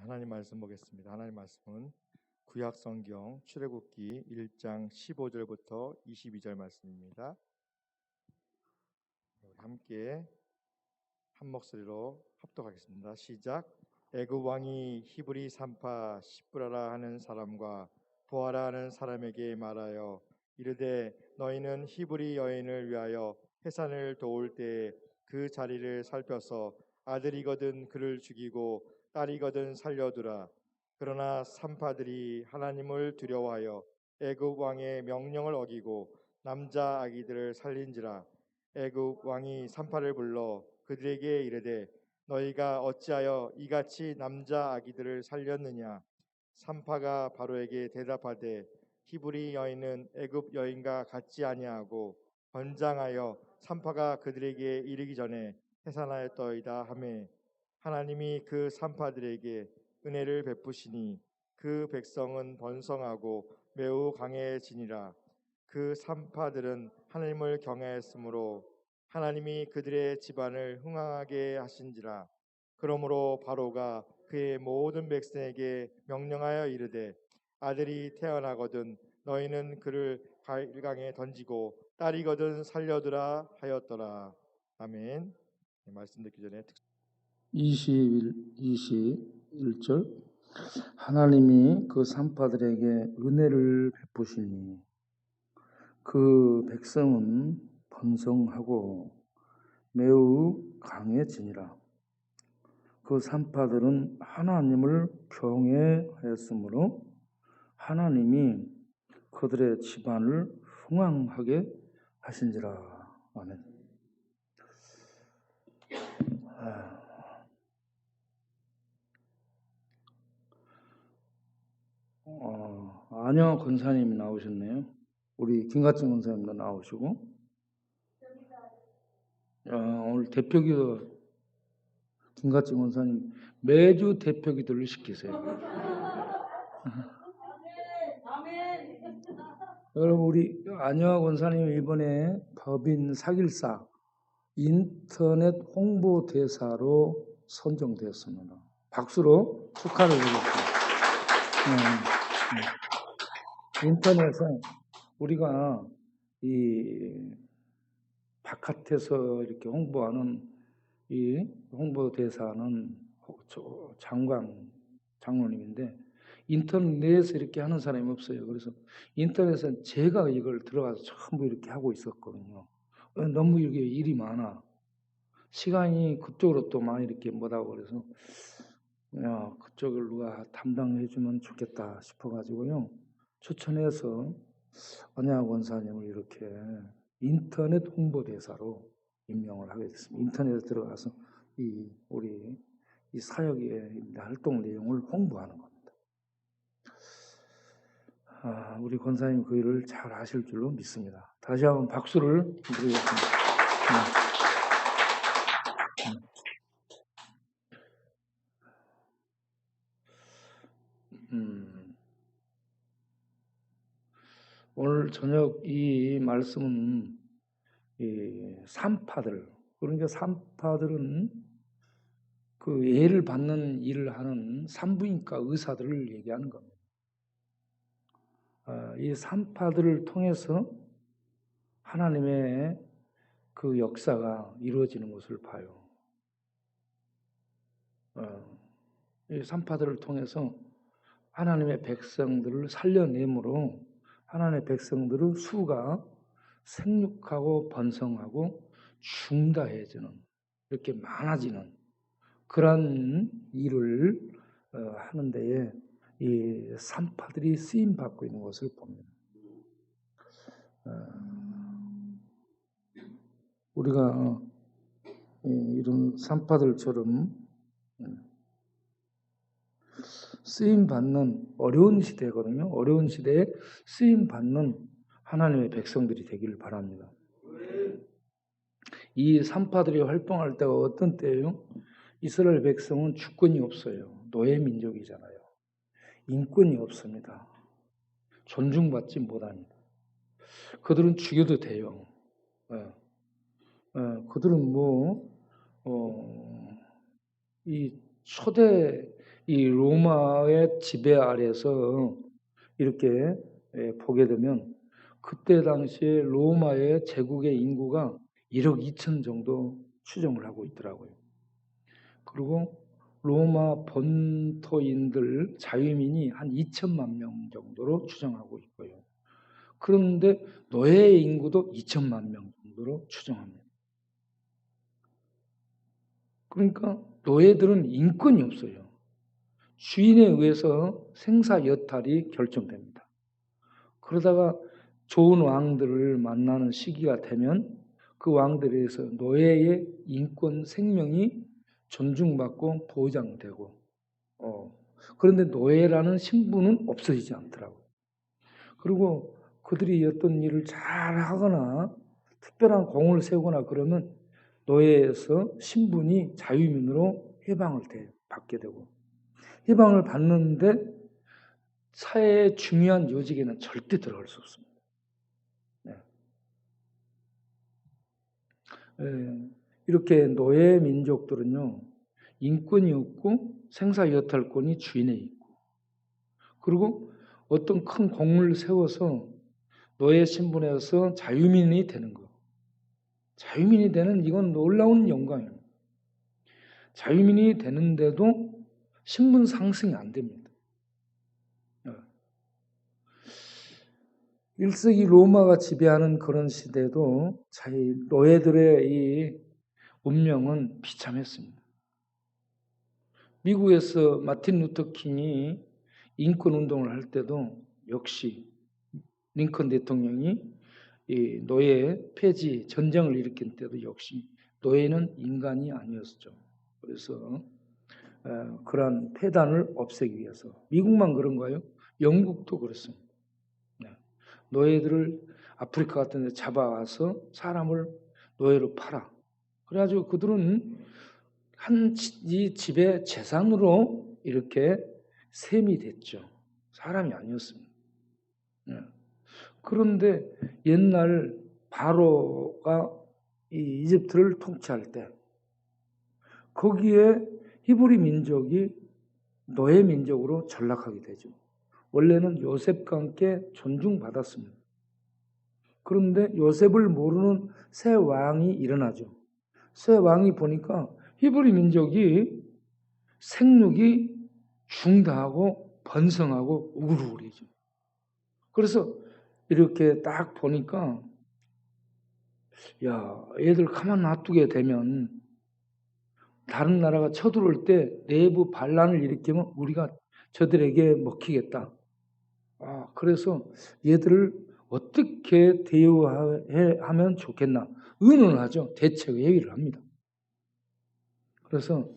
하나님 말씀 보겠습니다. 하나님 말씀은 구약 성경 출애굽기 1장 15절부터 22절 말씀입니다. 함께 한 목소리로 합독하겠습니다. 시작. 애굽 왕이 히브리 산파 시브라라 하는 사람과 보아라 하는 사람에게 말하여 이르되 너희는 히브리 여인을 위하여 해산을 도울 때에 그 자리를 살펴서 아들이거든 그를 죽이고 딸이거든 살려두라. 그러나 산파들이 하나님을 두려워하여 애굽 왕의 명령을 어기고 남자 아기들을 살린지라. 애굽 왕이 산파를 불러 그들에게 이르되 너희가 어찌하여 이같이 남자 아기들을 살렸느냐. 산파가 바로에게 대답하되 히브리 여인은 애굽 여인과 같지 아니하고 번장하여 산파가 그들에게 이르기 전에 해산하였더이다 하매 하나님이 그 산파들에게 은혜를 베푸시니 그 백성은 번성하고 매우 강해지니라. 그 산파들은 하나님을 경외했으므로 하나님이 그들의 집안을 흥왕하게 하신지라. 그러므로 바로가 그의 모든 백성에게 명령하여 이르되 아들이 태어나거든 너희는 그를 가일강에 던지고 딸이거든 살려두라 하였더라. 아멘. 말씀 듣기 전에 21절 하나님이 그 산파들에게 은혜를 베푸시니 그 백성은 번성하고 매우 강해지니라. 그 산파들은 하나님을 경외하였으므로 하나님이 그들의 집안을 흥왕하게 하신지라. 아멘. 안영 권사님이 나오셨네요. 우리 김가진 권사님도 나오시고 오늘 대표기도 김가진 권사님 매주 대표기도를 시키세요. 여러분 우리 안영 권사님 이번에 법인 사길사 인터넷 홍보대사로 선정되었습니다. 박수로 축하를 드리겠습니다. 인터넷에 우리가 이 바깥에서 이렇게 홍보하는 이 홍보대사는 장로님인데 인터넷에서 이렇게 하는 사람이 없어요. 그래서 인터넷에 제가 이걸 들어가서 전부 이렇게 하고 있었거든요. 너무 이게 일이 많아. 시간이 그쪽으로 또 많이 이렇게 못하고 그래서 그쪽을 누가 담당해 주면 좋겠다 싶어가지고요. 추천해서 안양 원사님을 이렇게 인터넷 홍보대사로 임명을 하게 됐습니다. 인터넷에 들어가서 우리 사역의 활동 내용을 홍보하는 겁니다. 우리 권사님 그 일을 잘 하실 줄로 믿습니다. 다시 한번 박수를 드리겠습니다. 오늘 저녁 이 말씀은 산파들, 그러니까 산파들은 그 예를 받는 일을 하는 산부인과 의사들을 얘기하는 겁니다. 이 산파들을 통해서 하나님의 그 역사가 이루어지는 것을 봐요. 이 산파들을 통해서 하나님의 백성들을 살려내므로 하나님의 백성들의 수가 생육하고 번성하고 중다해지는, 이렇게 많아지는 그런 일을 하는 데에 이 산파들이 쓰임 받고 있는 것을 봅니다. 우리가 이런 산파들처럼 쓰임 받는 어려운 시대거든요. 어려운 시대에 쓰임 받는 하나님의 백성들이 되기를 바랍니다. 이 산파들이 활동할 때가 어떤 때예요? 이스라엘 백성은 주권이 없어요. 노예 민족이잖아요. 인권이 없습니다. 존중받지 못합니다. 그들은 죽여도 돼요. 그들은 이 초대 이 로마의 지배 아래서 이렇게 보게 되면 그때 당시에 로마의 제국의 인구가 1억 2천 정도 추정을 하고 있더라고요. 그리고 로마 본토인들 자유민이 한 2천만 명 정도로 추정하고 있고요. 그런데 노예 인구도 2천만 명 정도로 추정합니다. 그러니까 노예들은 인권이 없어요. 주인에 의해서 생사 여탈이 결정됩니다. 그러다가 좋은 왕들을 만나는 시기가 되면 그 왕들에 의해서 노예의 인권 생명이 존중받고 보장되고 그런데 노예라는 신분은 없어지지 않더라고요. 그리고 그들이 어떤 일을 잘 하거나 특별한 공을 세우거나 그러면 노예에서 신분이 자유민으로 해방을 받게 되고 해방을 받는데 사회의 중요한 요직에는 절대 들어갈 수 없습니다. 이렇게 노예 민족들은요, 인권이 없고 생사여탈권이 주인에 있고, 그리고 어떤 큰 공을 세워서 노예 신분에서 자유민이 되는 거. 자유민이 되는 이건 놀라운 영광이에요. 자유민이 되는데도 신분 상승이 안 됩니다. 1세기 로마가 지배하는 그런 시대도 노예들의 이 운명은 비참했습니다. 미국에서 마틴 루터 킹이 인권운동을 할 때도 역시 링컨 대통령이 이 노예 폐지 전쟁을 일으킨 때도 역시 노예는 인간이 아니었죠. 그래서 그러한 폐단을 없애기 위해서 미국만 그런가요? 영국도 그렇습니다. 노예들을 아프리카 같은 데 잡아와서 사람을 노예로 팔아. 그래가지고 그들은 이 집의 재산으로 이렇게 셈이 됐죠. 사람이 아니었습니다. 그런데 옛날 바로가 이 이집트를 통치할 때 거기에 히브리 민족이 노예 민족으로 전락하게 되죠. 원래는 요셉과 함께 존중받았습니다. 그런데 요셉을 모르는 새 왕이 일어나죠. 새 왕이 보니까 히브리 민족이 생육이 중다하고 번성하고 우글우글해져. 그래서 이렇게 딱 보니까 야, 얘들 가만 놔두게 되면 다른 나라가 쳐들어올 때 내부 반란을 일으키면 우리가 저들에게 먹히겠다. 그래서 얘들을 어떻게 대우하면 좋겠나 의논을 하죠. 대책 회의를 합니다. 그래서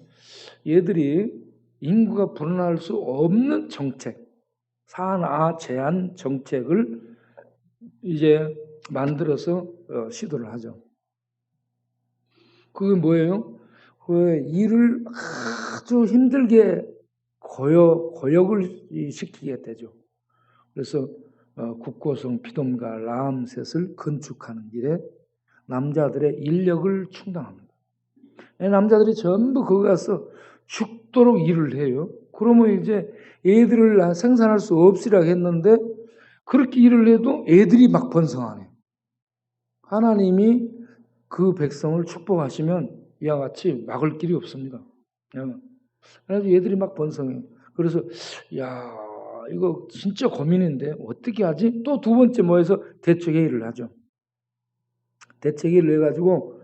얘들이 인구가 불어날 수 없는 정책, 산하 제한 정책을 이제 만들어서 시도를 하죠. 그게 뭐예요? 그 일을 아주 힘들게 고역을 시키게 되죠. 그래서 국고성 피돔과 라암셋을 건축하는 일에 남자들의 인력을 충당합니다. 남자들이 전부 거기 가서 죽도록 일을 해요. 그러면 이제 애들을 생산할 수 없으리라 했는데 그렇게 일을 해도 애들이 막 번성하네요. 하나님이 그 백성을 축복하시면 이와 같이 막을 길이 없습니다. 그래서 얘들이 막 번성해요. 그래서 야, 이거 진짜 고민인데 어떻게 하지? 또 두 번째 모여서 대책회의를 하죠. 대책회의를 해가지고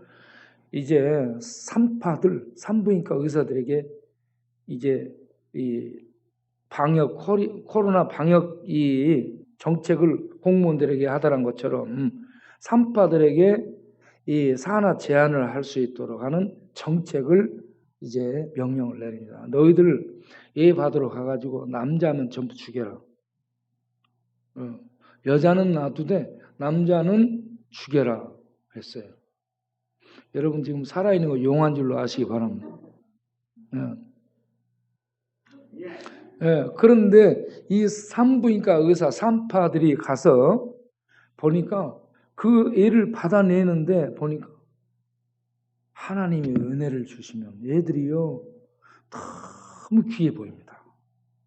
이제 산부인과 의사들에게 이제 이 코로나 방역 이 정책을 공무원들에게 하다란 것처럼 산파들에게 이 산하 제한을 할 수 있도록 하는 정책을 이제 명령을 내립니다. 너희들 예 받으러 가가지고 남자는 전부 죽여라. 여자는 놔두되 남자는 죽여라 했어요. 여러분 지금 살아있는 거 용한 줄로 아시기 바랍니다. 그런데 이 산부인과 의사 산파들이 가서 보니까 그 애를 받아내는데 보니까 하나님이 은혜를 주시면 애들이요 너무 귀해 보입니다.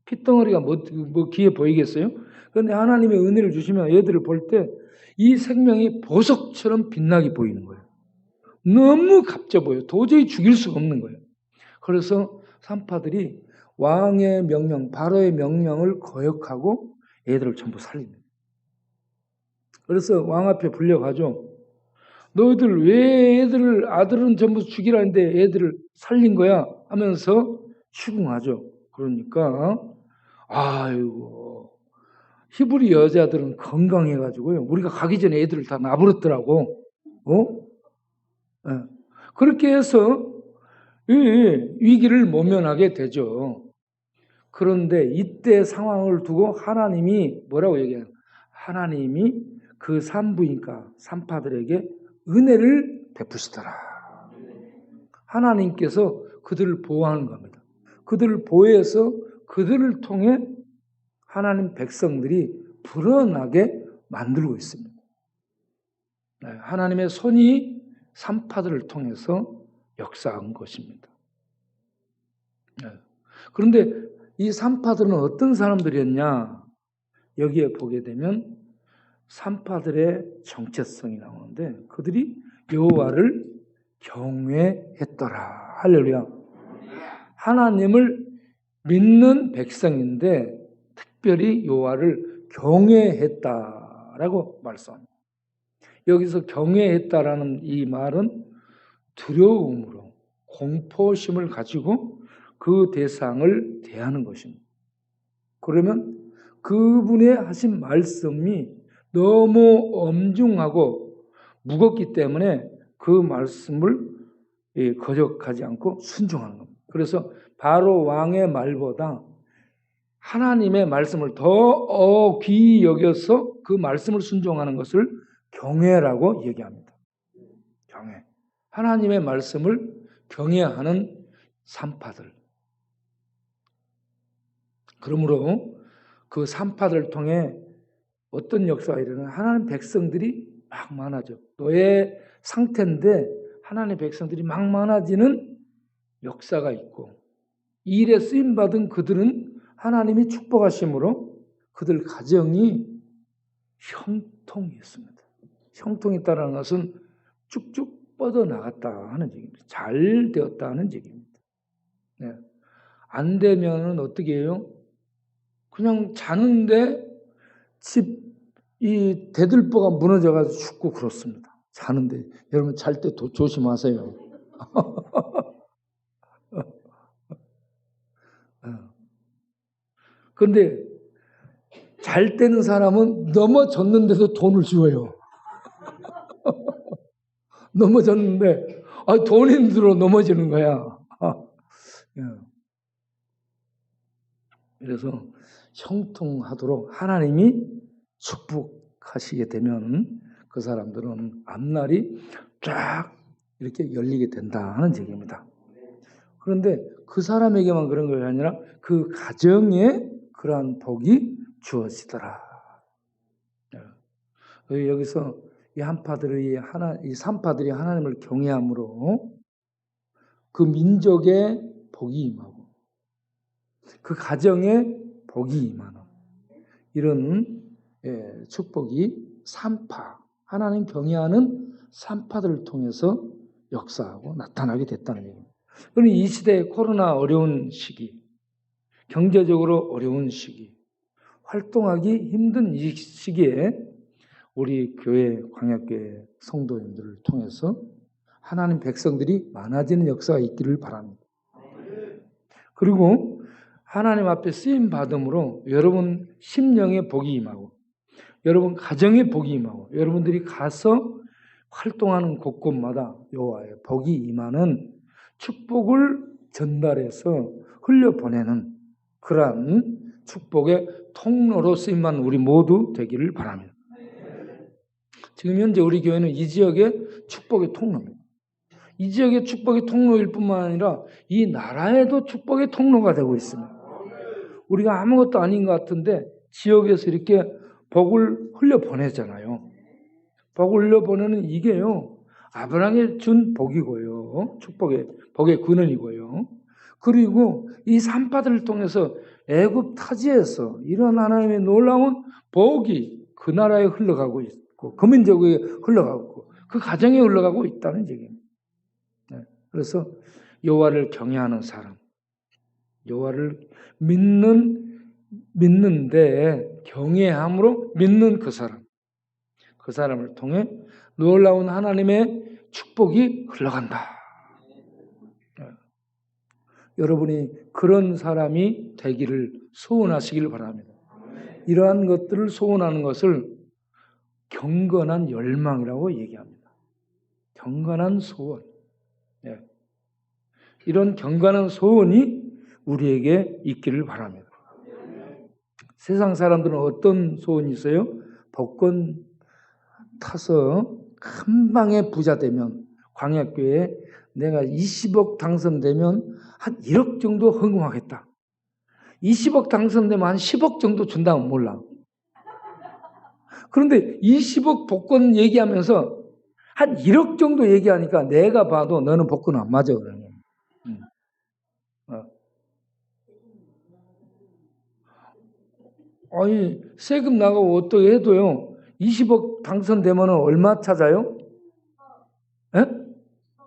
핏덩어리가 뭐 귀에 보이겠어요? 그런데 하나님의 은혜를 주시면 얘들을 볼 때 이 생명이 보석처럼 빛나게 보이는 거예요. 너무 값져 보여요. 도저히 죽일 수가 없는 거예요. 그래서 산파들이 왕의 명령, 바로의 명령을 거역하고 애들을 전부 살립니다. 그래서 왕 앞에 불려가죠. 너희들 왜 아들은 전부 죽이라는데 애들을 살린 거야? 하면서 추궁하죠. 그러니까 아이고 히브리 여자들은 건강해가지고요. 우리가 가기 전에 애들을 다 놔버렸더라고. 네. 그렇게 해서 위기를 모면하게 되죠. 그런데 이때 상황을 두고 하나님이 뭐라고 얘기해요? 하나님이 그 산부인과 산파들에게 은혜를 베푸시더라. 하나님께서 그들을 보호하는 겁니다. 그들을 보호해서 그들을 통해 하나님 백성들이 불어나게 만들고 있습니다. 하나님의 손이 산파들을 통해서 역사한 것입니다. 그런데 이 산파들은 어떤 사람들이었냐? 여기에 보게 되면 산파들의 정체성이 나오는데 그들이 여호와를 경외했더라. 할렐루야. 하나님을 믿는 백성인데 특별히 여호와를 경외했다라고 말씀합니다. 여기서 경외했다라는 이 말은 두려움으로 공포심을 가지고 그 대상을 대하는 것입니다. 그러면 그분의 하신 말씀이 너무 엄중하고 무겁기 때문에 그 말씀을 거역하지 않고 순종하는 겁니다. 그래서 바로 왕의 말보다 하나님의 말씀을 더 귀히 여겨서 그 말씀을 순종하는 것을 경외라고 얘기합니다. 경외. 하나님의 말씀을 경외하는 산파들. 그러므로 그 산파들을 통해 어떤 역사가 일어나요? 하나님 백성들이 막 많아져. 노예 상태인데 하나님 백성들이 막 많아지는 역사가 있고 이 일에 쓰임받은 그들은 하나님이 축복하심으로 그들 가정이 형통했습니다. 형통했다는 것은 쭉쭉 뻗어나갔다 하는 얘기입니다. 잘 되었다 하는 얘기입니다. 네. 안 되면 어떻게 해요? 그냥 자는데 이 대들보가 무너져가지고 죽고 그렇습니다. 자는데 여러분 잘 때 조심하세요. 그런데 잘 때는 사람은 넘어졌는데도 돈을 주어요. 넘어졌는데 돈이 들어 넘어지는 거야. 그래서 형통하도록 하나님이 축복하시게 되면 그 사람들은 앞날이 쫙 이렇게 열리게 된다 하는 얘기입니다. 그런데 그 사람에게만 그런 것이 아니라 그 가정에 그러한 복이 주어지더라. 여기서 이 산파들이 하나님을 경외함으로 그 민족의 복이 임하고 그 가정에 복이 임하는 이런 축복이 하나님 경외하는 산파들을 통해서 역사하고 나타나게 됐다는 얘기입니다. 그럼 이 시대에 코로나 어려운 시기, 경제적으로 어려운 시기, 활동하기 힘든 이 시기에 우리 교회, 광약교회 성도님들을 통해서 하나님 백성들이 많아지는 역사가 있기를 바랍니다. 그리고 하나님 앞에 쓰임 받음으로 여러분 심령의 복이 임하고 여러분 가정의 복이 임하고 여러분들이 가서 활동하는 곳곳마다 여호와의 복이 임하는 축복을 전달해서 흘려보내는 그러한 축복의 통로로 쓰임받는 우리 모두 되기를 바랍니다. 지금 현재 우리 교회는 이 지역의 축복의 통로입니다. 이 지역의 축복의 통로일 뿐만 아니라 이 나라에도 축복의 통로가 되고 있습니다. 우리가 아무것도 아닌 것 같은데 지역에서 이렇게 복을 흘려보내잖아요. 복을 흘려보내는 이게요. 아브라함이 준 복이고요. 축복의 복의 근원이고요. 그리고 이 산파들을 통해서 애굽 타지에서 이런 하나님의 놀라운 복이 그 나라에 흘러가고 있고 그 민족에 흘러가고 있고 그 가정에 흘러가고 있다는 얘기입니다. 그래서 여호와를 경외하는 사람, 여호와를 믿는데 경외함으로 믿는 그 사람을 통해 놀라운 하나님의 축복이 흘러간다. 여러분이 그런 사람이 되기를 소원하시길 바랍니다. 이러한 것들을 소원하는 것을 경건한 열망이라고 얘기합니다. 경건한 소원. 이런 경건한 소원이 우리에게 있기를 바랍니다. 세상 사람들은 어떤 소원이 있어요? 복권 타서 한 방에 부자 되면, 광야교회에 내가 20억 당선되면 한 1억 정도 헌금하겠다. 20억 당선되면 한 10억 정도 준다면 몰라. 그런데 20억 복권 얘기하면서 한 1억 정도 얘기하니까 내가 봐도 너는 복권 안 맞아. 그러면. 아니, 세금 나가고 어떻게 해도요, 20억 당선되면 얼마 찾아요?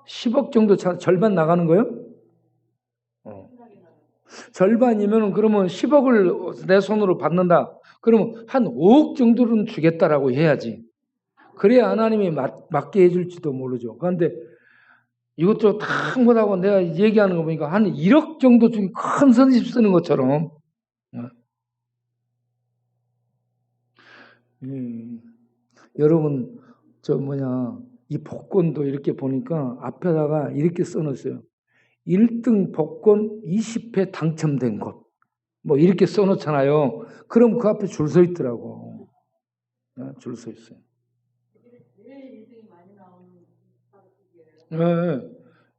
10억 정도 절반 나가는 거예요? 절반이면 그러면 10억을 내 손으로 받는다. 그러면 한 5억 정도는 주겠다라고 해야지. 그래야 하나님이 맞게 해줄지도 모르죠. 그런데 이것도 다 못하고 내가 얘기하는 거 보니까 한 1억 정도 주기 큰 선심 쓰는 것처럼. 여러분, 이 복권도 이렇게 보니까 앞에다가 이렇게 써놓았어요. 1등 복권 20회 당첨된 곳. 뭐 이렇게 써놓잖아요. 그럼 그 앞에 줄 서 있더라고. 줄 서 있어요.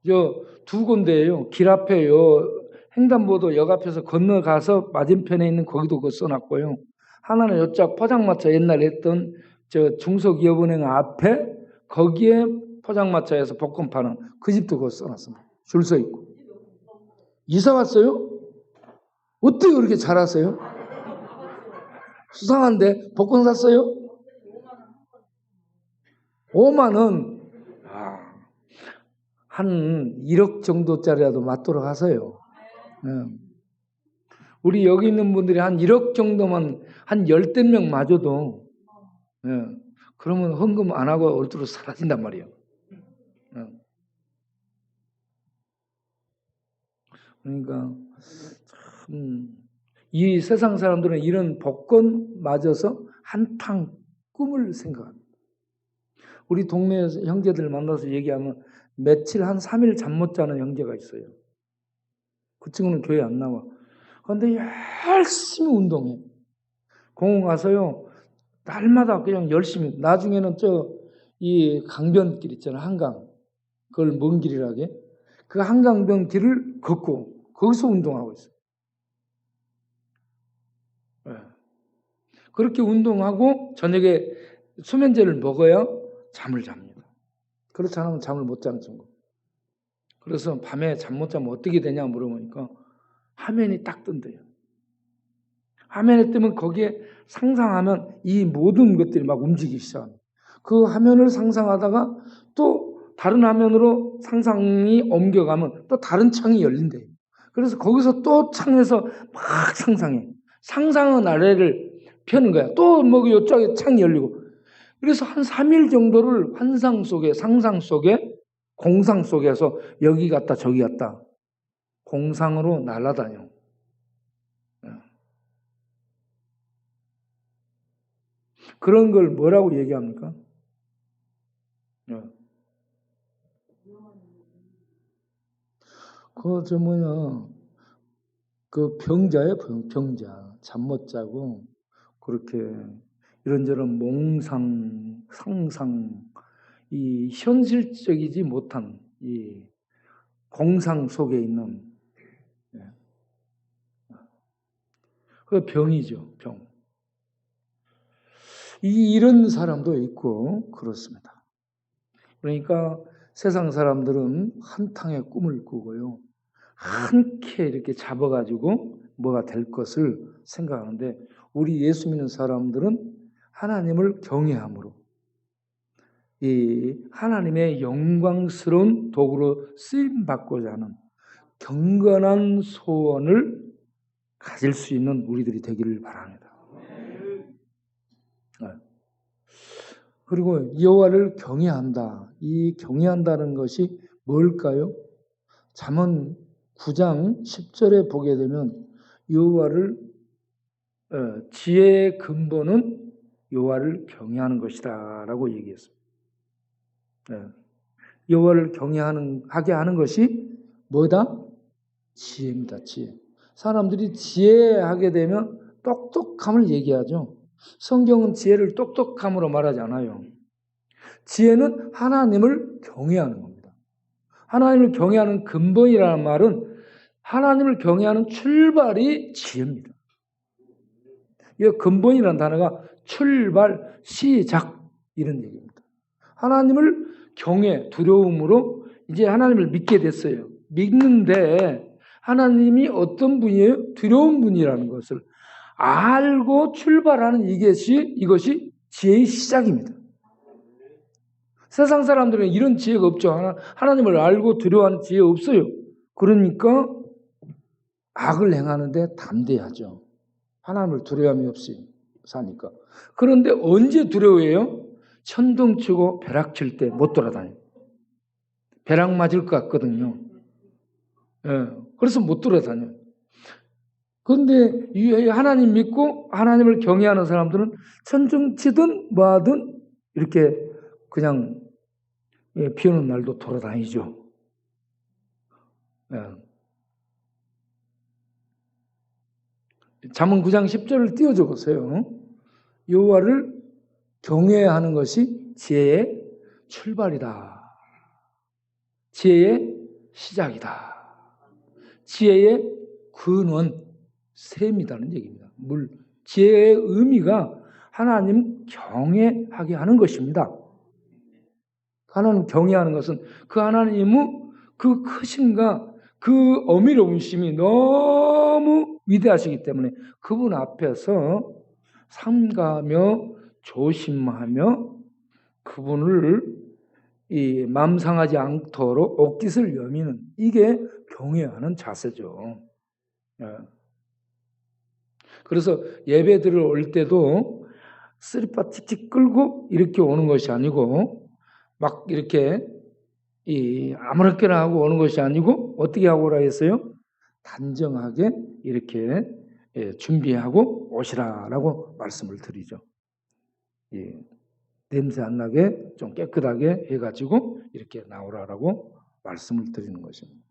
저 두 군데예요. 길 앞에요. 횡단보도 역 앞에서 건너가서 맞은편에 있는 거기도 그거 써놨고요. 하나는 요쪽 포장마차 옛날에 했던 저 중소기업은행 앞에 거기에 포장마차에서 복권 파는 그 집도 그거 써놨습니다. 줄 서 있고. 이사 왔어요? 어떻게 그렇게 잘하세요? 수상한데 복권 샀어요? 5만 원. 한 1억 정도짜리라도 맞도록 하세요. 우리 여기 있는 분들이 한 1억 정도만 한 10명 맞아도 그러면 헌금 안 하고 얼추로 사라진단 말이에요. 그러니까 이 세상 사람들은 이런 복권 맞아서 한탕 꿈을 생각합니다. 우리 동네에서 형제들 만나서 얘기하면 며칠 한 3일 잠 못 자는 형제가 있어요. 그 친구는 교회 안 나와. 그런데 열심히 운동해. 공원 가서요. 날마다 그냥 열심히. 나중에는 이 강변길 있잖아요. 한강. 그걸 먼 길이라게. 그 한강변 길을 걷고 거기서 운동하고 있어요. 그렇게 운동하고 저녁에 수면제를 먹어야 잠을 잡니다. 그렇지 않으면 잠을 못 자는 친구. 그래서 밤에 잠 못 자면 어떻게 되냐 물어보니까 화면이 딱 뜬대요. 화면에 뜨면 거기에 상상하면 이 모든 것들이 막 움직이기 시작합니다. 그 화면을 상상하다가 또 다른 화면으로 상상이 옮겨가면 또 다른 창이 열린대요. 그래서 거기서 또 창에서 막 상상해. 상상은 아래를 펴는 거야. 또 뭐 이쪽에 창이 열리고. 그래서 한 3일 정도를 환상 속에, 상상 속에, 공상 속에서 여기 갔다 저기 갔다 공상으로 날아다녀. 그런 걸 뭐라고 얘기합니까? 그 병자예요, 병자. 잠 못 자고 그렇게 이런저런 몽상, 상상, 이 현실적이지 못한 이 공상 속에 있는 그 병이죠, 병. 이런 사람도 있고 그렇습니다. 그러니까 세상 사람들은 한탕의 꿈을 꾸고요. 흔쾌 이렇게 잡아가지고 뭐가 될 것을 생각하는데, 우리 예수 믿는 사람들은 하나님을 경외함으로 이 하나님의 영광스러운 도구로 쓰임 받고자 하는 경건한 소원을 가질 수 있는 우리들이 되기를 바랍니다. 그리고 여호와를 경외한다. 이 경외한다는 것이 뭘까요? 잠언 9장 10절에 보게 되면 여호와를 지혜의 근본은 여호와를 경외하는 것이다라고 얘기했습니다. 여호와를 경외하게 하는 것이 뭐다? 지혜입니다. 지혜. 사람들이 지혜하게 되면 똑똑함을 얘기하죠. 성경은 지혜를 똑똑함으로 말하지 않아요. 지혜는 하나님을 경외하는 겁니다. 하나님을 경외하는 근본이라는 말은 하나님을 경외하는 출발이 지혜입니다. 이 근본이라는 단어가 출발, 시작 이런 얘기입니다. 하나님을 경외, 두려움으로 이제 하나님을 믿게 됐어요. 믿는데 하나님이 어떤 분이에요? 두려운 분이라는 것을 알고 출발하는 이것이 지혜의 시작입니다. 세상 사람들은 이런 지혜가 없죠. 하나님을 알고 두려워하는 지혜 없어요. 그러니까 악을 행하는데 담대하죠. 하나님을 두려움이 없이 사니까. 그런데 언제 두려워해요? 천둥치고 벼락칠 때 못 돌아다녀요. 벼락 맞을 것 같거든요. 그래서 못 돌아다녀요. 그런데 하나님 믿고 하나님을 경외하는 사람들은 천둥치든 뭐하든 이렇게 그냥 비 오는 날도 돌아다니죠. 잠언 9장 10절을 띄워줘 보세요. 여호와를 경외하는 것이 지혜의 출발이다. 지혜의 시작이다. 지혜의 근원, 셈이라는 얘기입니다. 지혜의 의미가 하나님 경외하게 하는 것입니다. 하나님 경외하는 것은 그 하나님의 그 크심과 그 어미로우심이 너무 위대하시기 때문에 그분 앞에서 삼가며 조심하며 그분을 맘 상하지 않도록 옷깃을 여미는 이게 경외하는 자세죠. 그래서 예배 들어올 때도 쓰리빠 틱틱 끌고 이렇게 오는 것이 아니고 막 이렇게 아무렇게나 하고 오는 것이 아니고 어떻게 하고 오라 했어요? 단정하게 이렇게 준비하고 오시라라고 말씀을 드리죠. 냄새 안 나게 좀 깨끗하게 해가지고 이렇게 나오라라고 말씀을 드리는 것입니다.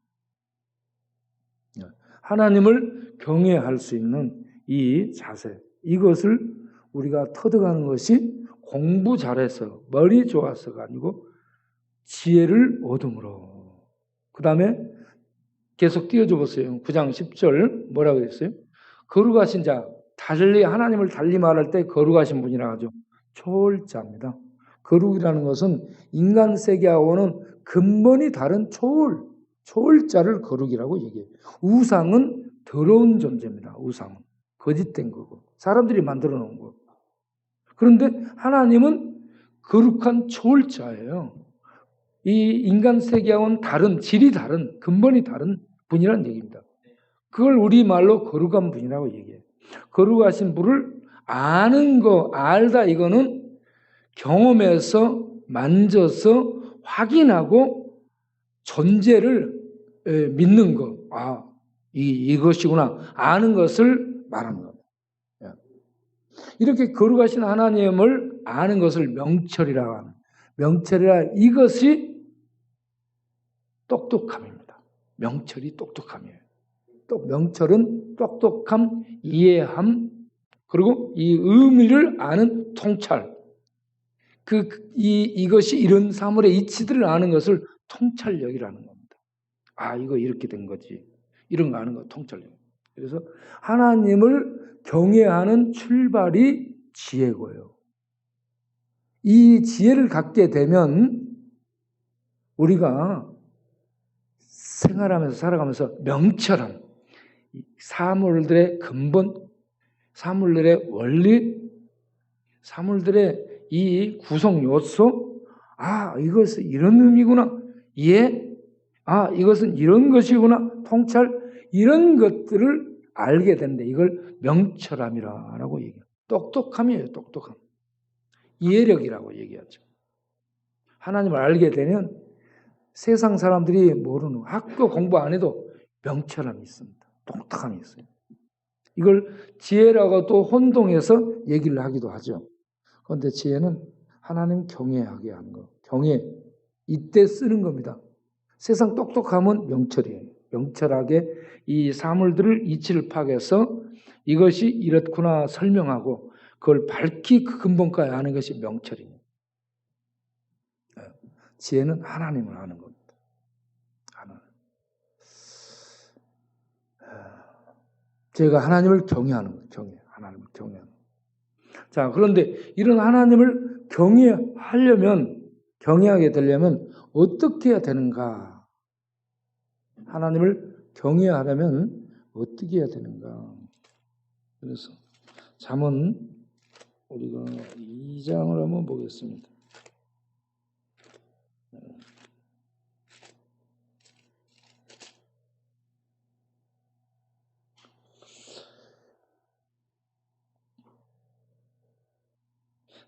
하나님을 경외할 수 있는 이 자세, 이것을 우리가 터득하는 것이 공부 잘해서 머리 좋아서가 아니고 지혜를 얻음으로. 그 다음에 계속 띄워줘 보세요. 9장 10절 뭐라고 했어요? 거룩하신 자, 하나님을 달리 말할 때 거룩하신 분이라 하죠. 초월자입니다. 거룩이라는 것은 인간 세계하고는 근본이 다른 초월자를 거룩이라고 얘기해요. 우상은 더러운 존재입니다. 우상은 거짓된 거고 사람들이 만들어 놓은 거. 그런데 하나님은 거룩한 초월자예요. 이 인간 세계하고는 다른, 질이 다른, 근본이 다른 분이라는 얘기입니다. 그걸 우리말로 거룩한 분이라고 얘기해요. 거룩하신 분을 아는 거, 알다 이거는 경험해서 만져서 확인하고 존재를 믿는 거. 이것이구나. 아는 것을 말하는 겁니다. 이렇게 거룩하신 하나님을 아는 것을 명철이라고 하는. 명철이라 이것이 똑똑함입니다. 명철이 똑똑함이에요. 또 명철은 똑똑함, 이해함, 그리고 이 의미를 아는 통찰. 이것이 이런 사물의 이치들을 아는 것을 통찰력이라는 겁니다. 이거 이렇게 된 거지. 이런 거 아는 거 통찰력. 그래서 하나님을 경외하는 출발이 지혜고요. 이 지혜를 갖게 되면 우리가 생활하면서 살아가면서 명철함, 사물들의 근본, 사물들의 원리, 사물들의 이 구성 요소, 이것은 이런 의미구나, 이것은 이런 것이구나, 통찰, 이런 것들을 알게 되는데 이걸 명철함이라고 얘기해요. 똑똑함이에요, 똑똑함. 이해력이라고 얘기하죠. 하나님을 알게 되면 세상 사람들이 모르는, 학교 공부 안 해도 명철함이 있습니다. 똑똑함이 있어요. 이걸 지혜라고 또 혼동해서 얘기를 하기도 하죠. 그런데 지혜는 하나님 경외하게 하는 거. 경외. 이때 쓰는 겁니다. 세상 똑똑함은 명철이에요. 명철하게 이 사물들을 이치를 파악해서 이것이 이렇구나 설명하고 그걸 밝히 그 근본까지 아는 것이 명철입니다. 지혜는 하나님을 아는 겁니다. 제가 하나님을 경외하는 거예요. 하나님을 경외하는 거예요. 자, 그런데 이런 하나님을 경외하게 되려면 어떻게 해야 되는가? 하나님을 경외하려면 어떻게 해야 되는가? 그래서 잠언 우리가 2장을 한번 보겠습니다.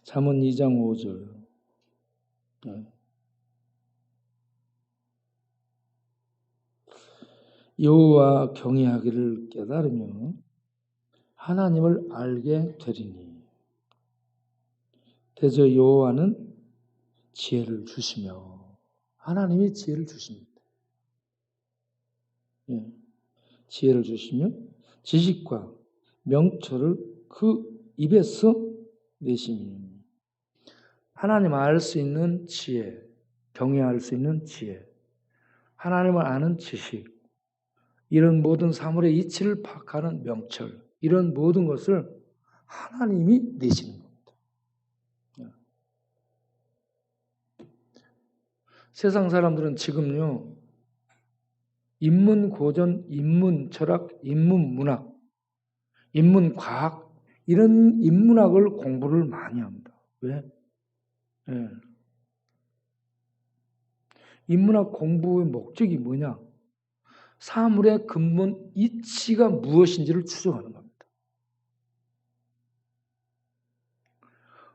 잠언 2장 5절. 여호와 경외하기를 깨달으며 하나님을 알게 되리니 대저 여호와는 지혜를 주시며 하나님이 지혜를 주십니다. 지혜를 주시며 지식과 명철을 그 입에서 내시니 하나님 알 수 있는 지혜, 경외할 수 있는 지혜, 하나님을 아는 지식, 이런 모든 사물의 이치를 파악하는 명철, 이런 모든 것을 하나님이 내시는 겁니다. 세상 사람들은 지금요, 인문 고전, 인문 철학, 인문 문학, 인문 과학, 이런 인문학을 공부를 많이 합니다. 왜? 인문학 공부의 목적이 뭐냐? 사물의 근본 이치가 무엇인지를 추정하는 겁니다.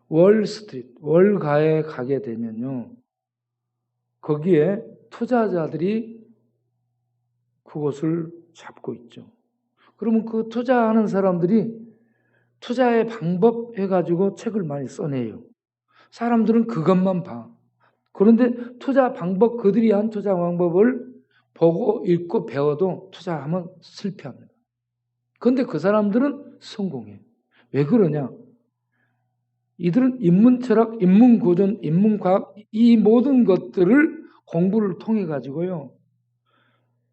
월스트리트, 월가에 가게 되면요, 거기에 투자자들이 그곳을 잡고 있죠. 그러면 그 투자하는 사람들이 투자의 방법 해가지고 책을 많이 써내요. 사람들은 그것만 봐. 그런데 투자 방법, 그들이 한 투자 방법을 보고 읽고 배워도 투자하면 실패합니다. 그런데 그 사람들은 성공해요. 왜 그러냐? 이들은 인문철학, 인문고전, 인문과학, 이 모든 것들을 공부를 통해 가지고요,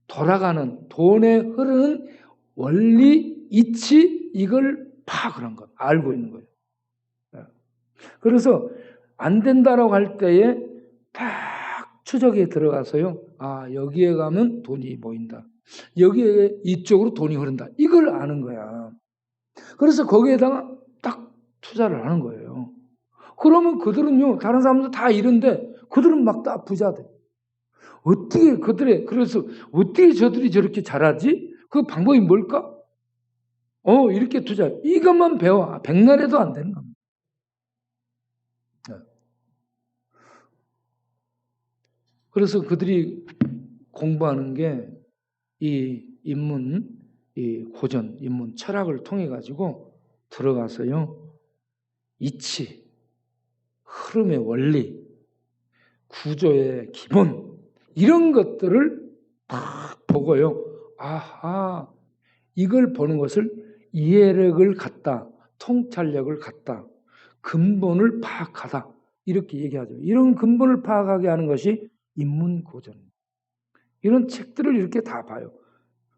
돌아가는 돈에 흐르는 원리, 이치, 이걸 파악을 한 것, 알고 있는 거예요. 그래서 안 된다라고 할 때에 딱 추적에 들어가서요, 여기에 가면 돈이 모인다, 여기에 이쪽으로 돈이 흐른다, 이걸 아는 거야. 그래서 거기에다가 딱 투자를 하는 거예요. 그러면 그들은요, 다른 사람도 다 이런데 그들은 막 다 부자 돼. 그래서 어떻게 저들이 저렇게 잘하지? 그 방법이 뭘까? 이렇게 투자. 이것만 배워. 백날에도 안 되는 겁니다. 그래서 그들이 공부하는 게 이 인문, 이 고전, 인문 철학을 통해 가지고 들어가서요, 이치, 흐름의 원리, 구조의 기본, 이런 것들을 딱 보고요, 이걸 보는 것을 이해력을 갖다, 통찰력을 갖다, 근본을 파악하다, 이렇게 얘기하죠. 이런 근본을 파악하게 하는 것이 인문고전. 이런 책들을 이렇게 다 봐요.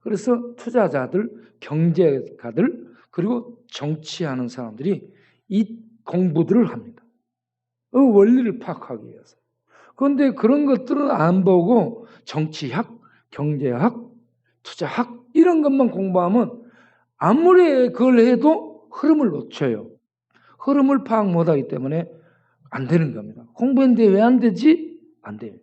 그래서 투자자들, 경제가들, 그리고 정치하는 사람들이 이 공부들을 합니다. 원리를 파악하기 위해서. 그런데 그런 것들은 안 보고 정치학, 경제학, 투자학 이런 것만 공부하면 아무리 그걸 해도 흐름을 놓쳐요. 흐름을 파악 못하기 때문에 안 되는 겁니다. 공부했는데 왜 안 되지? 안 돼요.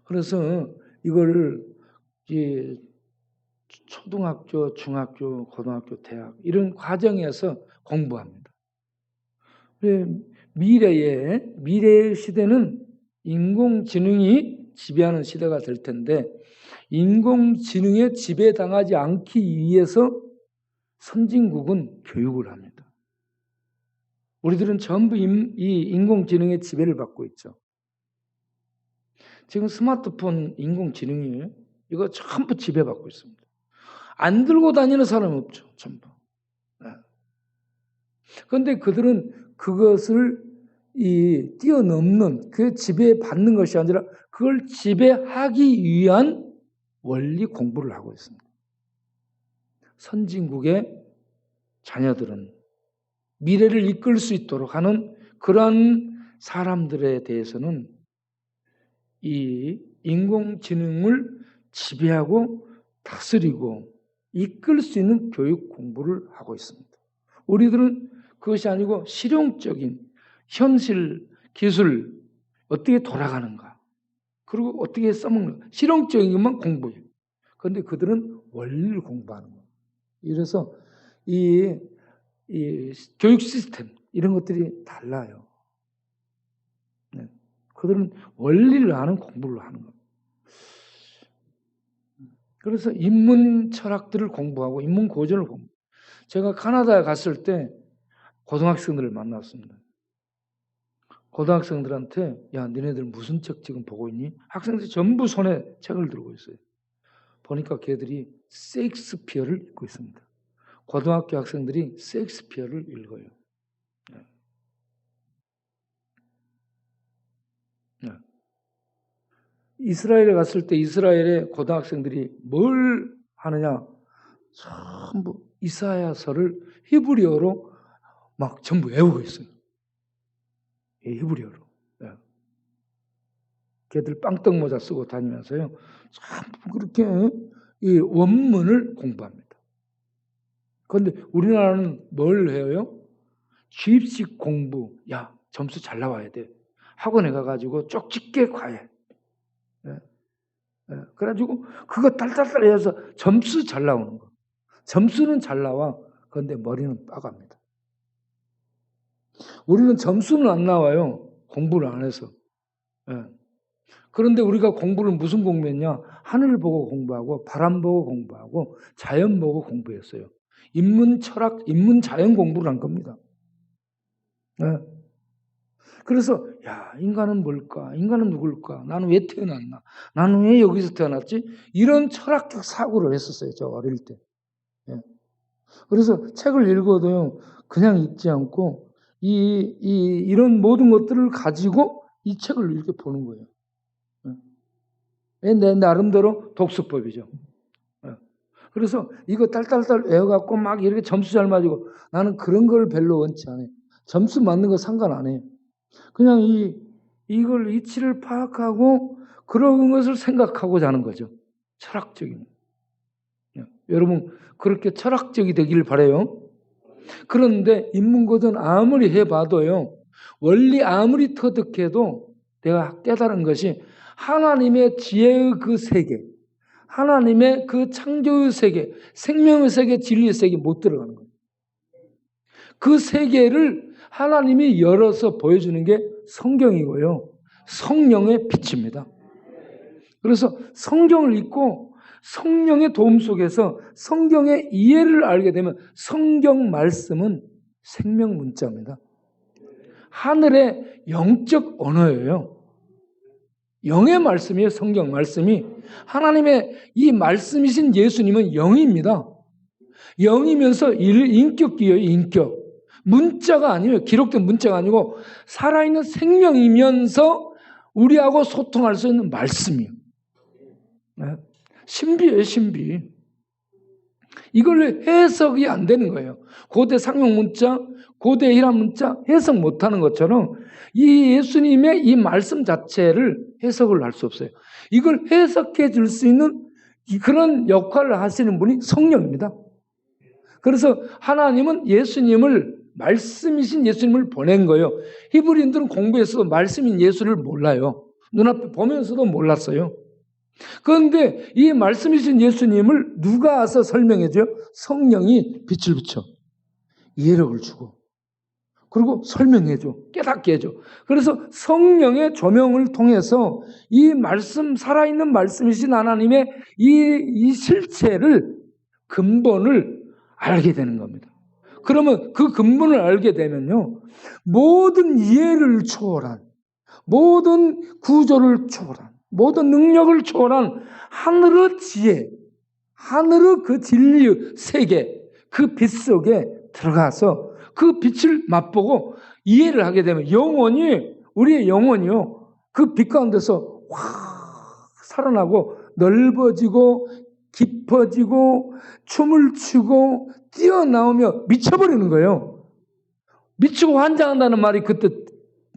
그래서 이걸 이제 초등학교, 중학교, 고등학교, 대학 이런 과정에서 공부합니다. 미래의 시대는 인공지능이 지배하는 시대가 될 텐데 인공지능에 지배당하지 않기 위해서 선진국은 교육을 합니다. 우리들은 전부 이 인공지능의 지배를 받고 있죠. 지금 스마트폰 인공지능이에요. 이거 전부 지배받고 있습니다. 안 들고 다니는 사람이 없죠. 전부. 그런데 그들은 그것을 뛰어넘는 그 지배받는 것이 아니라 그걸 지배하기 위한 원리 공부를 하고 있습니다. 선진국의 자녀들은 미래를 이끌 수 있도록 하는 그런 사람들에 대해서는 이 인공지능을 지배하고 다스리고 이끌 수 있는 교육 공부를 하고 있습니다. 우리들은 그것이 아니고 실용적인 현실 기술 어떻게 돌아가는가 그리고 어떻게 써먹는가 실용적인 것만 공부해요. 그런데 그들은 원리를 공부하는 거예요. 이래서 이 교육 시스템 이런 것들이 달라요. 네. 그들은 원리를 아는 공부를 하는 거예요. 그래서 인문 철학들을 공부하고 인문 고전을 공부. 제가 카나다에 갔을 때 고등학생들을 만났습니다. 고등학생들한테 야 너네들 무슨 책 지금 보고 있니? 학생들이 전부 손에 책을 들고 있어요. 보니까 걔들이 셰익스피어를 읽고 있습니다. 고등학교 학생들이 셰익스피어를 읽어요. 네. 네. 이스라엘에 갔을 때 이스라엘의 고등학생들이 뭘 하느냐? 전부 이사야서를 히브리어로 막 전부 외우고 있어요. 히브리어로. 네. 걔들 빵떡 모자 쓰고 다니면서요. 전부 그렇게 이 원문을 공부합니다. 그런데 우리나라는 뭘 해요? 주입식 공부. 야, 점수 잘 나와야 돼. 학원에 가가지고 쪽집게 과외. 네. 네. 그래가지고 그거 딸딸딸 해서 점수 잘 나오는 거. 점수는 잘 나와. 그런데 머리는 빠갑니다. 우리는 점수는 안 나와요. 공부를 안 해서. 네. 그런데 우리가 공부를 무슨 공부했냐? 하늘 보고 공부하고 바람 보고 공부하고 자연 보고 공부했어요. 인문 철학, 인문 자연 공부를 한 겁니다. 네. 그래서 야 인간은 뭘까? 인간은 누굴까? 나는 왜 태어났나? 나는 왜 여기서 태어났지? 이런 철학적 사고를 했었어요. 저 어릴 때. 예. 그래서 책을 읽어도요. 그냥 읽지 않고 이런 모든 것들을 가지고 이 책을 이렇게 보는 거예요. 예. 내 나름대로 독서법이죠. 예. 그래서 이거 딸딸딸 외워갖고 막 이렇게 점수 잘 맞고 나는 그런 걸 별로 원치 않아요. 점수 맞는 거 상관 안 해요. 그냥 이걸 이치를 파악하고 그런 것을 생각하고자 하는 거죠. 철학적인. 여러분 그렇게 철학적이 되기를 바라요. 그런데 인문고전 아무리 해봐도요. 원리 아무리 터득해도 내가 깨달은 것이 하나님의 지혜의 그 세계, 하나님의 그 창조의 세계, 생명의 세계, 진리의 세계 못 들어가는 거예요. 그 세계를 하나님이 열어서 보여주는 게 성경이고요. 성령의 빛입니다. 그래서 성경을 읽고 성령의 도움 속에서 성경의 이해를 알게 되면 성경 말씀은 생명 문자입니다. 하늘의 영적 언어예요. 영의 말씀이에요. 성경 말씀이. 하나님의 이 말씀이신 예수님은 영입니다. 영이면서 인격이에요. 인격. 문자가 아니에요. 기록된 문자가 아니고 살아있는 생명이면서 우리하고 소통할 수 있는 말씀이에요. 네. 신비예요. 신비. 이걸 해석이 안 되는 거예요. 고대 상용 문자, 고대 이란 문자 해석 못하는 것처럼 이 예수님의 이 말씀 자체를 해석을 할 수 없어요. 이걸 해석해 줄 수 있는 그런 역할을 하시는 분이 성령입니다. 그래서 하나님은 예수님을, 말씀이신 예수님을 보낸 거예요. 히브리인들은 공부해서 말씀인 예수를 몰라요. 눈앞에 보면서도 몰랐어요. 그런데 이 말씀이신 예수님을 누가 와서 설명해줘요? 성령이 빛을 비춰 이해력을 주고, 그리고 설명해줘, 깨닫게 해줘. 그래서 성령의 조명을 통해서 이 말씀, 살아있는 말씀이신 하나님의 이 실체를, 근본을 알게 되는 겁니다. 그러면 그 근본을 알게 되면요, 모든 이해를 초월한, 모든 구조를 초월한, 모든 능력을 초월한 하늘의 지혜, 하늘의 그 진리의 세계, 그 빛 속에 들어가서 그 빛을 맛보고 이해를 하게 되면 영혼이, 우리의 영혼이요, 그 빛 가운데서 확 살아나고 넓어지고 깊어지고 춤을 추고 뛰어나오며 미쳐버리는 거예요. 미치고 환장한다는 말이 그때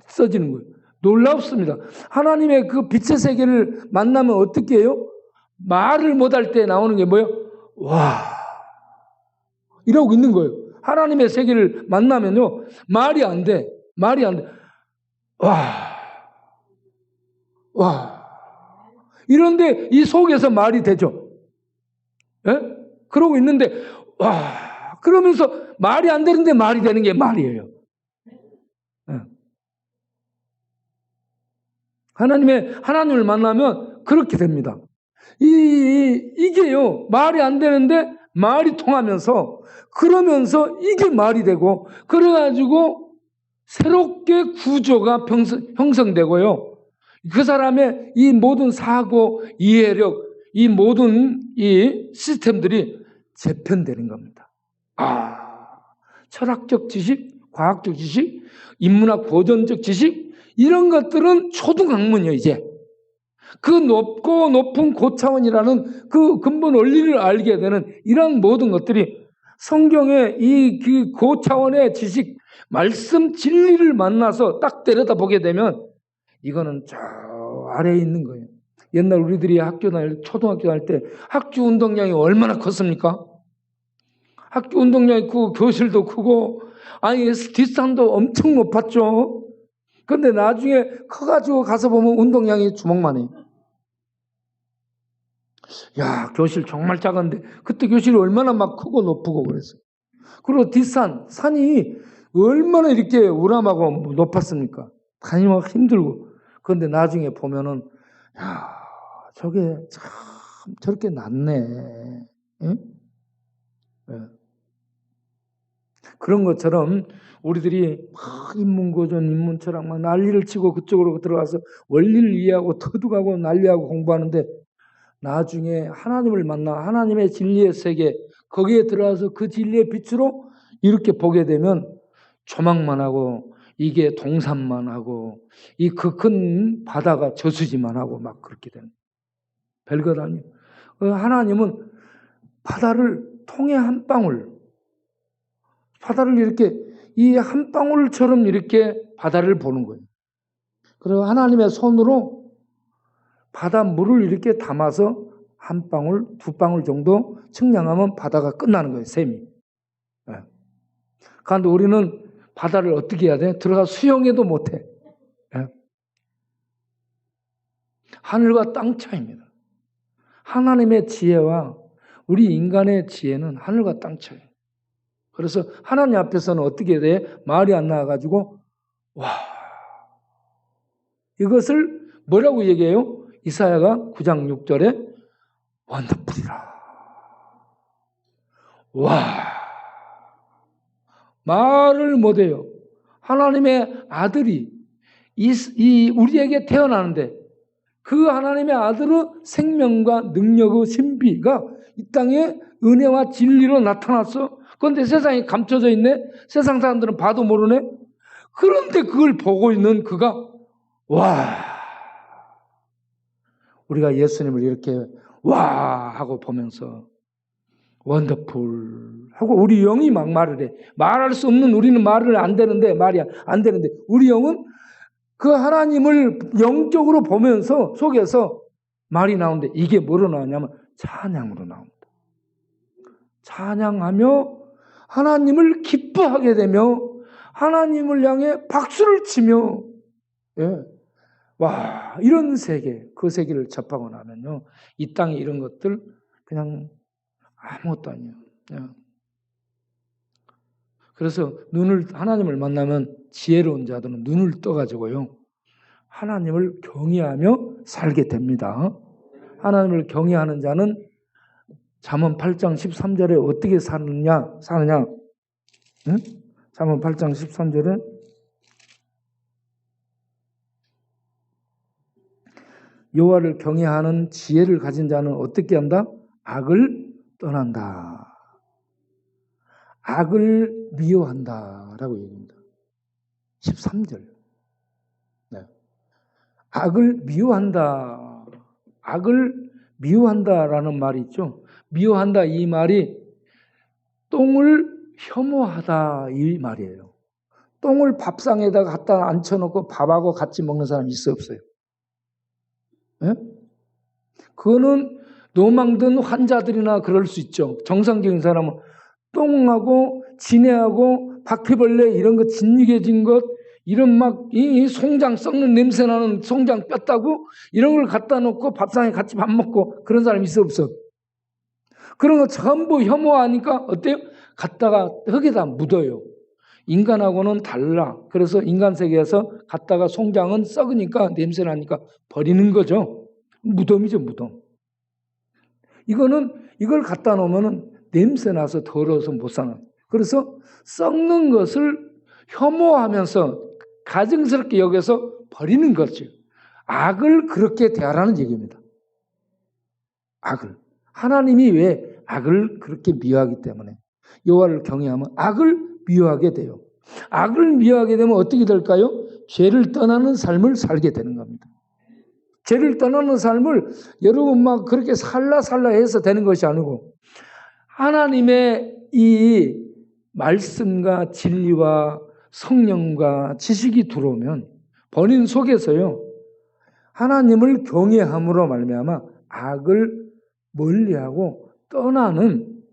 써지는 거예요. 놀랍습니다. 하나님의 그 빛의 세계를 만나면 어떻게 해요? 말을 못할 때 나오는 게 뭐예요? 와, 이러고 있는 거예요. 하나님의 세계를 만나면요, 말이 안 돼. 말이 안 돼. 와. 이런데 이 속에서 말이 되죠. 예? 그러고 있는데, 와. 그러면서 말이 안 되는데 말이 되는 게 말이에요. 예. 하나님을 만나면 그렇게 됩니다. 이게요, 말이 안 되는데 말이 통하면서, 그러면서 이게 말이 되고, 그래가지고 새롭게 구조가 형성되고요. 그 사람의 이 모든 사고, 이해력, 이 모든 이 시스템들이 재편되는 겁니다. 철학적 지식, 과학적 지식, 인문학 고전적 지식, 이런 것들은 초등학문이에요, 이제. 그 높은 고차원이라는 그 근본 원리를 알게 되는 이런 모든 것들이 성경의 그 고차원의 지식, 말씀, 진리를 만나서 딱 들여다보게 되면 이거는 저 아래에 있는 거예요. 옛날 우리들이 초등학교 다닐 때 학교 운동량이 얼마나 컸습니까? 학교 운동량이 크고 교실도 크고, 아니 뒷산도 엄청 높았죠. 근데 나중에 커가지고 가서 보면 운동량이 주먹만 해요. 야, 교실 정말 작은데 그때 교실이 얼마나 막 크고 높고 그랬어요. 그리고 산이 얼마나 이렇게 우람하고 높았습니까? 다니면 힘들고. 그런데 나중에 보면은, 야, 저게 참 저렇게 낮네. 응? 네. 그런 것처럼 우리들이 막 인문고전, 인문철학 막 난리를 치고 그쪽으로 들어가서 원리를 이해하고 터득하고 난리하고 공부하는데, 나중에 하나님을 만나 하나님의 진리의 세계, 거기에 들어가서 그 진리의 빛으로 이렇게 보게 되면 조망만 하고, 이게 동산만 하고, 이 그 큰 바다가 저수지만 하고 막 그렇게 되는, 별것 아니에요. 하나님은 바다를 통해 한 방울, 바다를 이렇게 이 한 방울처럼 이렇게 바다를 보는 거예요. 그리고 하나님의 손으로 바닷물을 이렇게 담아서 한 방울, 두 방울 정도 측량하면 바다가 끝나는 거예요, 샘이. 네. 그런데 우리는 바다를 어떻게 해야 돼? 들어가 수영해도 못해. 네. 하늘과 땅 차이입니다. 하나님의 지혜와 우리 인간의 지혜는 하늘과 땅 차이. 그래서 하나님 앞에서는 어떻게 돼? 말이 안 나와가지고, 와, 이것을 뭐라고 얘기해요? 이사야가 9장 6절에 원더풀이라. 와, 말을 못해요. 하나님의 아들이 우리에게 태어나는데, 그 하나님의 아들의 생명과 능력의 신비가 이 땅에 은혜와 진리로 나타났어. 그런데 세상에 감춰져 있네. 세상 사람들은 봐도 모르네. 그런데 그걸 보고 있는 그가, 와, 우리가 예수님을 이렇게 와 하고 보면서, 원더풀 하고 우리 영이 막 말을 해. 말할 수 없는 우리는 말이 안 되는데 우리 영은 그 하나님을 영적으로 보면서 속에서 말이 나오는데 이게 뭐로 나오냐면 찬양으로 나옵니다. 찬양하며 하나님을 기뻐하게 되며 하나님을 향해 박수를 치며 와 이런 세계 그 세계를 접하고 나면요 이 땅에 이런 것들 그냥 아무것도 아니에요. 그래서 하나님을 만나면 지혜로운 자들은 눈을 떠가지고요 하나님을 경외하며 살게 됩니다. 하나님을 경외하는 자는 잠언 8장 13절에 어떻게 사느냐? 응? 잠언 8장 13절에 여호와를 경외하는 지혜를 가진 자는 어떻게 한다? 악을 떠난다. 악을 미워한다라고 얘기합니다. 13절. 네. 악을 미워한다. 악을 미워한다라는 말이 있죠. 미워한다 이 말이 똥을 혐오하다 이 말이에요. 똥을 밥상에다가 갖다 앉혀놓고 밥하고 같이 먹는 사람이 있어 없어요? 네? 그거는 노망든 환자들이나 그럴 수 있죠. 정상적인 사람은 똥하고 진해하고 바퀴벌레 이런 거 진리게진 것 이런 막 이 송장 썩는 냄새 나는 송장 뼈다고 이런 걸 갖다 놓고 밥상에 같이 밥 먹고 그런 사람이 있어 없어? 그런 거 전부 혐오하니까 어때요? 갖다가 흙에다 묻어요. 인간하고는 달라. 그래서 인간 세계에서 갖다가 송장은 썩으니까 냄새 나니까 버리는 거죠. 무덤이죠, 무덤. 이걸 갖다 놓으면 냄새 나서 더러워서 못 사는. 그래서 썩는 것을 혐오하면서 가증스럽게 여겨서 버리는 거죠. 악을 그렇게 대하라는 얘기입니다. 악을. 하나님이 왜 악을 그렇게 미워하기 때문에 여호와를 경외하면 악을 미워하게 돼요. 악을 미워하게 되면 어떻게 될까요? 죄를 떠나는 삶을 살게 되는 겁니다. 죄를 떠나는 삶을 여러분 막 그렇게 살라 해서 되는 것이 아니고 하나님의 이 말씀과 진리와 성령과 지식이 들어오면 본인 속에서요 하나님을 경외함으로 말미암아 악을 멀리하고 떠나는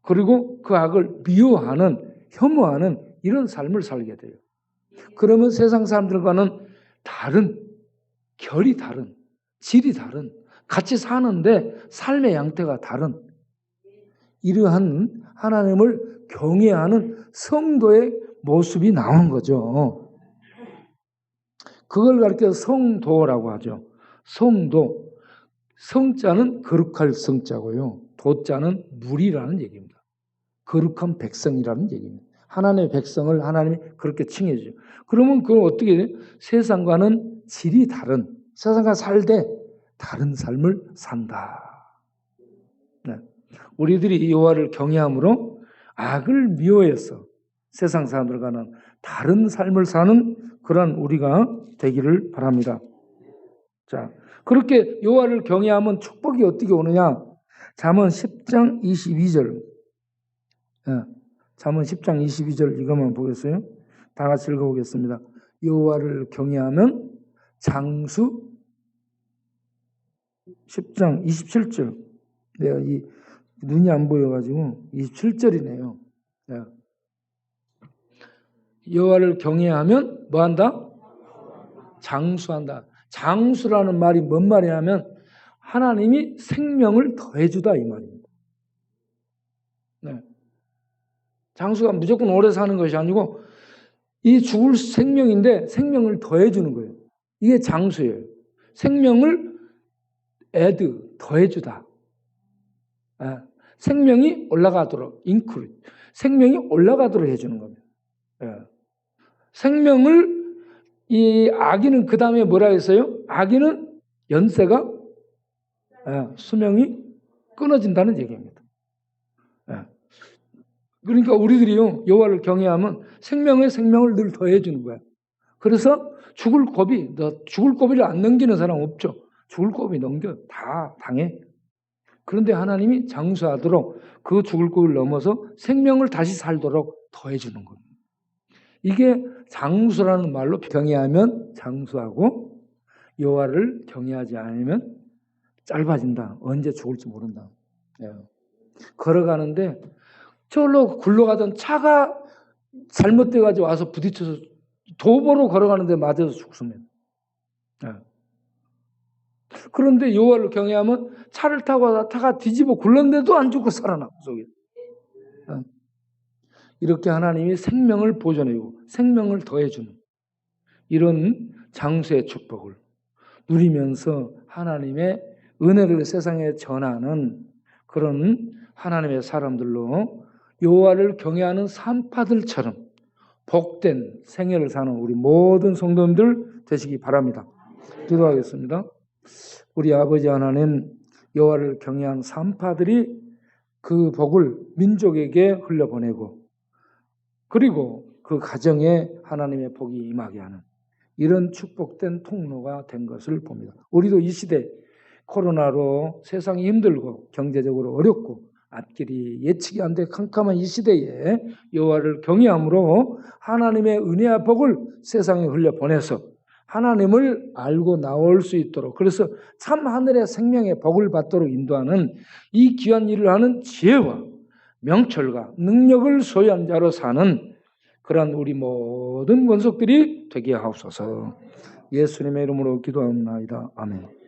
그리고 그 악을 미워하는 혐오하는 이런 삶을 살게 돼요. 그러면 세상 사람들과는 다른 결이 다른 질이 다른 같이 사는데 삶의 양태가 다른 이러한 하나님을 경외하는 성도의 모습이 나오는 거죠. 그걸 가리켜 성도라고 하죠. 성도. 성자는 거룩할 성자고요. 도자는 물이라는 얘기입니다. 거룩한 백성이라는 얘기입니다. 하나님의 백성을 하나님이 그렇게 칭해주죠. 그러면 그건 어떻게 돼요? 세상과는 질이 다른, 세상과 살되 다른 삶을 산다. 네. 우리들이 여호와를 경외함으로 악을 미워해서 세상 사람들과는 다른 삶을 사는 그런 우리가 되기를 바랍니다. 자, 그렇게 여호와를 경외하면 축복이 어떻게 오느냐? 잠언 10장 22절. 잠언 10장 22절 이것만 보겠어요? 다 같이 읽어보겠습니다. 여호와를 경외하면 장수 10장 27절. 내가 이 눈이 안 보여가지고 27절이네요. 여호와를 경외하면 뭐한다? 장수한다. 장수라는 말이 뭔 말이냐면 하나님이 생명을 더해주다 이 말입니다. 네. 장수가 무조건 오래 사는 것이 아니고 이 죽을 생명인데 생명을 더해주는 거예요. 이게 장수예요. 생명을 더해주다. 생명이 올라가도록 생명이 올라가도록 해주는 겁니다. 생명을 이 아기는 그 다음에 뭐라 했어요? 아기는 연세가 수명이 끊어진다는 얘기입니다. 그러니까 우리들이요 여호와를 경외하면 생명을 늘 더해 주는 거야. 그래서 죽을 고비를 안 넘기는 사람 없죠. 죽을 고비 넘겨 다 당해. 그런데 하나님이 장수하도록 그 죽을 굽을 넘어서 생명을 다시 살도록 더해주는 거예요. 이게 장수라는 말로 경외하면 장수하고 여호와를 경외하지 않으면 짧아진다. 언제 죽을지 모른다. 예. 걸어가는데 저로 굴러가던 차가 잘못돼가지고 와서 부딪혀서 도보로 걸어가는데 맞아서 죽습니다. 예. 그런데 여호와를 경외하면 차를 타고 와서 차가 뒤집어 굴렀는데도 안 죽고 살아나고 속에. 예. 이렇게 하나님이 생명을 보존해주고 생명을 더해주는 이런 장수의 축복을 누리면서 하나님의 은혜를 세상에 전하는 그런 하나님의 사람들로 여호와를 경외하는 산파들처럼 복된 생애를 사는 우리 모든 성도님들 되시기 바랍니다. 기도하겠습니다. 우리 아버지 하나님, 여호와를 경외한 산파들이 그 복을 민족에게 흘려보내고 그리고 그 가정에 하나님의 복이 임하게 하는 이런 축복된 통로가 된 것을 봅니다. 우리도 이 시대 코로나로 세상이 힘들고 경제적으로 어렵고 앞길이 예측이 안 돼 캄캄한 이 시대에 여호와를 경외함으로 하나님의 은혜와 복을 세상에 흘려보내서 하나님을 알고 나올 수 있도록, 그래서 참 하늘의 생명의 복을 받도록 인도하는 이 귀한 일을 하는 지혜와 명철과 능력을 소유한 자로 사는 그러한 우리 모든 권속들이 되게 하옵소서. 예수님의 이름으로 기도합니다. 아멘.